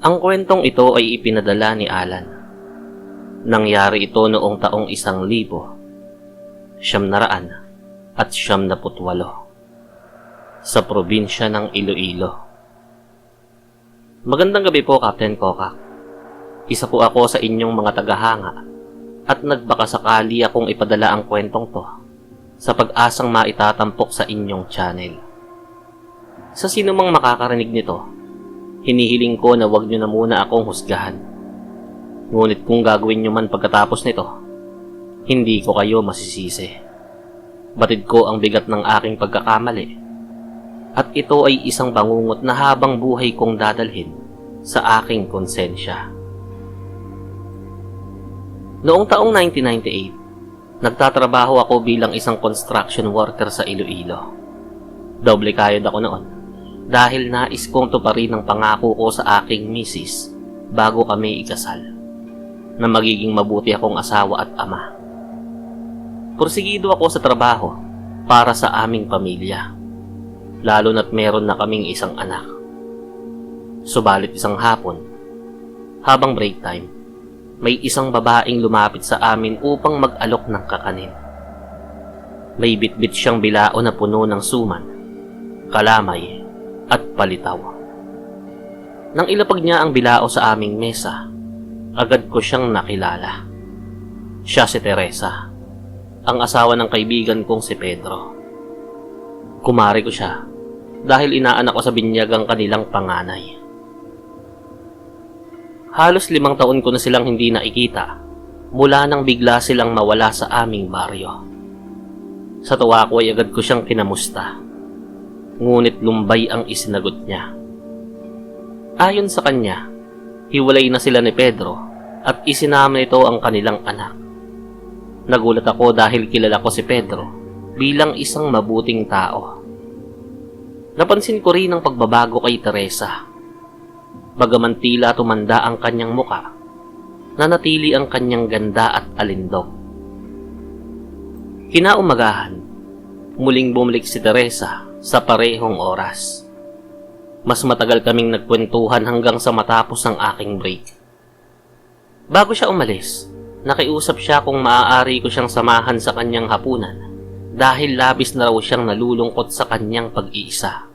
Ang kwentong ito ay ipinadala ni Alan. Nangyari ito noong taong 1998 sa probinsya ng Iloilo. Magandang gabi po, Captain Kokak. Isa po ako sa inyong mga tagahanga at nagbakasakali akong ipadala ang kwentong to sa pag-asang maitatampok sa inyong channel. Sa sinumang makakarinig nito, hinihiling ko na wag nyo na muna akong husgahan. Ngunit kung gagawin nyo man pagkatapos nito, hindi ko kayo masisisi. Batid ko ang bigat ng aking pagkakamali at ito ay isang bangungot na habang buhay kong dadalhin sa aking konsensya. Noong taong 1998, nagtatrabaho ako bilang isang construction worker sa Iloilo. Doble kayod ako noon dahil nais kong tuparin ang pangako ko sa aking misis bago kami ikasal, na magiging mabuti akong asawa at ama. Porsigido ako sa trabaho para sa aming pamilya, lalo na't meron na kaming isang anak. Subalit isang hapon, habang break time, may isang babaeng lumapit sa amin upang mag-alok ng kakanin. May bitbit siyang bilao na puno ng suman, kalamay, at palitaw. Nang ilapag niya ang bilao sa aming mesa, agad ko siyang nakilala. Siya si Teresa, ang asawa ng kaibigan kong si Pedro. Kumari ko siya dahil inaanak ko sa binyag ang kanilang panganay. Halos 5 taon ko na silang hindi nakikita mula nang bigla silang mawala sa aming baryo. Sa tuwa ko ay agad ko siyang kinamusta, ngunit lumbay ang isinagot niya. Ayon sa kanya, hiwalay na sila ni Pedro at isinama nito ang kanilang anak. Nagulat ako dahil kilala ko si Pedro bilang isang mabuting tao. Napansin ko rin ang pagbabago kay Teresa. Bagaman tila tumanda ang kanyang muka, nanatili ang kanyang ganda at alindog. Kinaumagahan, muling bumalik si Teresa sa parehong oras. Mas matagal kaming nagkwentuhan hanggang sa matapos ang aking break. Bago siya umalis, nakiusap siya kung maaari ko siyang samahan sa kanyang hapunan dahil labis na raw siyang nalulungkot sa kanyang pag-iisa.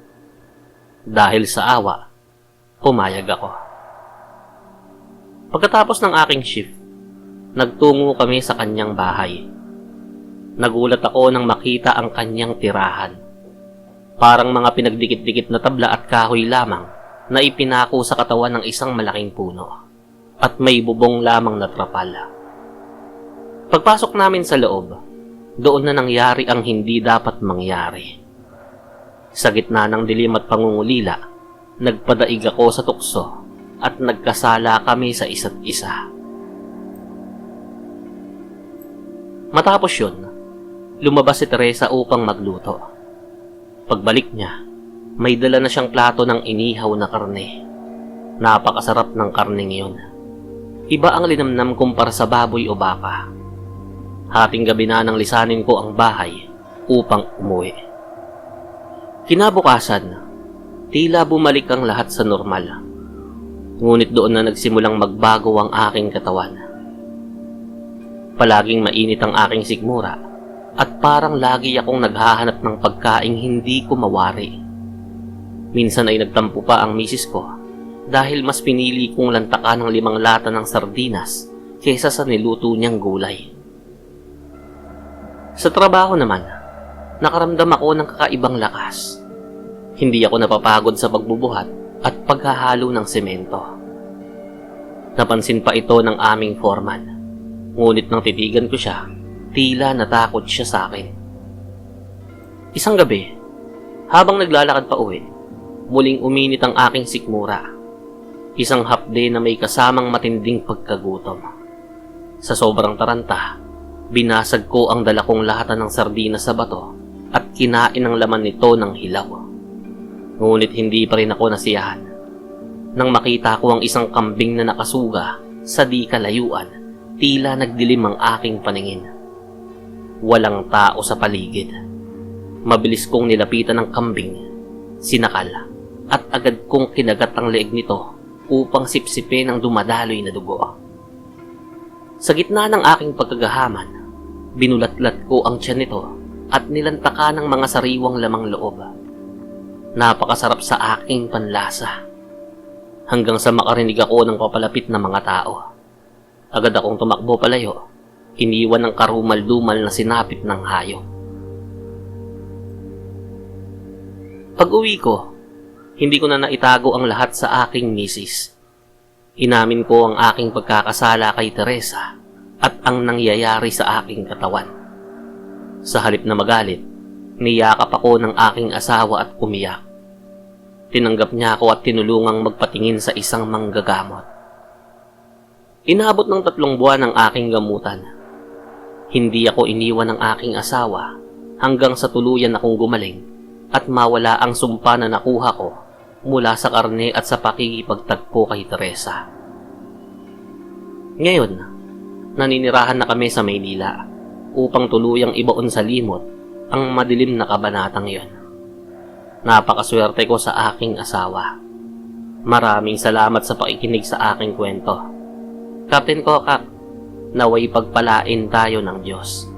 Dahil sa awa, pumayag ako. Pagkatapos ng aking shift, nagtungo kami sa kanyang bahay. Nagulat ako nang makita ang kanyang tirahan. Parang mga pinagdikit-dikit na tabla at kahoy lamang na ipinako sa katawan ng isang malaking puno at may bubong lamang na trapal. Pagpasok namin sa loob, doon na nangyari ang hindi dapat mangyari. Sa gitna ng dilim at pangungulila, nagpadaig ako sa tukso at nagkasala kami sa isa't isa. Matapos yun, lumabas si Teresa upang magluto. Pagbalik niya, may dala na siyang plato ng inihaw na karne. Napakasarap ng karneng yun. Iba ang linamnam kumpara sa baboy o baka. Hating gabi na nang lisanin ko ang bahay upang umuwi. Kinabukasan, tila bumalik ang lahat sa normal. Ngunit doon na nagsimulang magbago ang aking katawan. Palaging mainit ang aking sikmura at parang lagi akong naghahanap ng pagkaing hindi ko mawari. Minsan ay nagtampo pa ang misis ko dahil mas pinili kong lantakan ng 5 lata ng sardinas kaysa sa niluto niyang gulay. Sa trabaho naman, nakaramdam ako ng kakaibang lakas. Hindi ako napapagod sa pagbubuhat at paghahalo ng semento. Napansin pa ito ng aming foreman. Ngunit nang titigan ko siya, tila natakot siya sa akin. Isang gabi, habang naglalakad pa uwi, muling uminit ang aking sikmura. Isang hapde na may kasamang matinding pagkagutom. Sa sobrang taranta, binasag ko ang dala kong lahatan ng sardinas sa bato at kinain ang laman nito ng hilaw. Ngunit hindi pa rin ako nasiyahan nang makita ko ang isang kambing na nakasuga sa di kalayuan. Tila nagdilim ang aking paningin. Walang tao sa paligid. Mabilis kong nilapitan ng kambing, sinakal, at agad kong kinagat ang leeg nito upang sipsipin ang dumadaloy na dugo. Sa gitna ng aking pagkagahaman, binulatlat ko ang tiyan nito at nilantaka ng mga sariwang lamang loob. Napakasarap sa aking panlasa. Hanggang sa makarinig ako ng papalapit na mga tao. Agad akong tumakbo palayo, iniwan ng karumal-dumal na sinapit ng hayop. Pag-uwi ko, hindi ko na naitago ang lahat sa aking misis. Inamin ko ang aking pagkakasala kay Teresa at ang nangyayari sa aking katawan. Sa halip na magalit, niyakap ako ng aking asawa at umiyak. Tinanggap niya ako at tinulungang magpatingin sa isang manggagamot. Inabot ng 3 buwan ang aking gamutan. Hindi ako iniwan ng aking asawa hanggang sa tuluyan akong gumaling at mawala ang sumpa na nakuha ko mula sa karne at sa pakikipagtagpo kay Teresa. Ngayon, naninirahan na kami sa Maynila upang tuluyang ibaon sa limot ang madilim na kabanatang iyon. Napakaswerte ko sa aking asawa. Maraming salamat sa pakikinig sa aking kwento. Captain Kokak, naway pagpalain tayo ng Diyos.